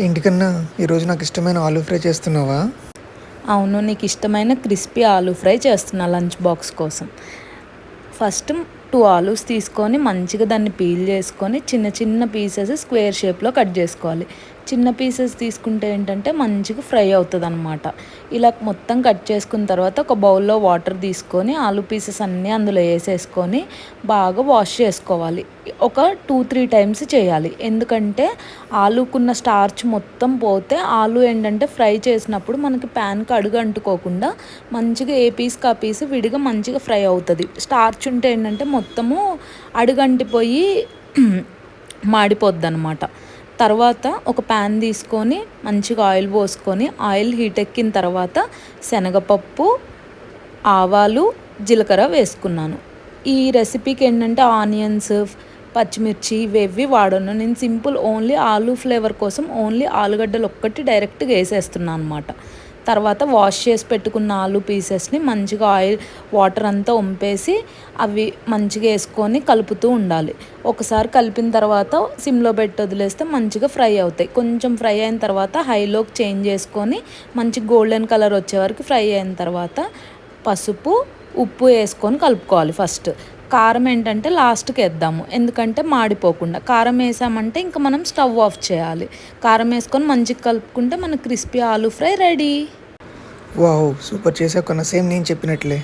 ఇంటికన్నా ఈరోజు నాకు ఇష్టమైన ఆలూ ఫ్రై చేస్తున్నావా? అవును, నీకు ఇష్టమైన క్రిస్పీ ఆలూ ఫ్రై చేస్తున్నా లంచ్ బాక్స్ కోసం. ఫస్ట్ 2 ఆలూస్ తీసుకొని మంచిగా దాన్ని పీల్ చేసుకొని చిన్న చిన్న పీసెస్ స్క్వేర్ షేప్లో కట్ చేసుకోవాలి. చిన్న పీసెస్ తీసుకుంటే ఏంటంటే మంచిగా ఫ్రై అవుతుంది అనమాట. ఇలా మొత్తం కట్ చేసుకున్న తర్వాత ఒక బౌల్లో వాటర్ తీసుకొని ఆలూ పీసెస్ అన్నీ అందులో వేసేసుకొని బాగా వాష్ చేసుకోవాలి. ఒక 2-3 టైమ్స్ చేయాలి. ఎందుకంటే ఆలూకున్న స్టార్చ్ మొత్తం పోతే ఆలూ ఏంటంటే ఫ్రై చేసినప్పుడు మనకి ప్యాన్కి అడుగు అంటుకోకుండా మంచిగా ఏ పీస్కి ఆ పీస్ విడిగా మంచిగా ఫ్రై అవుతుంది. స్టార్చ్ ఉంటే ఏంటంటే మొత్తము అడుగంటిపోయి మాడిపోద్ది అనమాట. తర్వాత ఒక ప్యాన్ తీసుకొని మంచిగా ఆయిల్ పోసుకొని ఆయిల్ హీట్ ఎక్కిన తర్వాత శనగపప్పు, ఆవాలు, జీలకర్ర వేసుకున్నాను. ఈ రెసిపీకి ఏంటంటే ఆనియన్స్, పచ్చిమిర్చి ఇవేవి వాడను. నేను సింపుల్ ఓన్లీ ఆలూ ఫ్లేవర్ కోసం ఓన్లీ ఆలుగడ్డలు ఒక్కటి డైరెక్ట్గా వేసేస్తున్నాను అనమాట. తర్వాత వాష్ చేసి పెట్టుకున్న ఆలూ పీసెస్ని మంచిగా వాటర్ అంతా వంపేసి అవి మంచిగా వేసుకొని కలుపుతూ ఉండాలి. ఒకసారి కలిపిన తర్వాత సిమ్లో పెట్టి వదిలేస్తే మంచిగా ఫ్రై అవుతాయి. కొంచెం ఫ్రై అయిన తర్వాత హైలోకి చేంజ్ చేసుకొని మంచి గోల్డెన్ కలర్ వచ్చే వరకు ఫ్రై అయిన తర్వాత పసుపు, ఉప్పు వేసుకొని కలుపుకోవాలి. ఫస్ట్ కారం ఏంటంటే లాస్ట్కి వేద్దాము, ఎందుకంటే మాడిపోకుండా. కారం వేసామంటే ఇంకా మనం స్టవ్ ఆఫ్ చేయాలి. కారం వేసుకొని మంచిగా కలుపుకుంటే మన crispy aloo fry ready. Wow, super చేసావు కన్నా, సేమ్ నేను చెప్పినట్లే.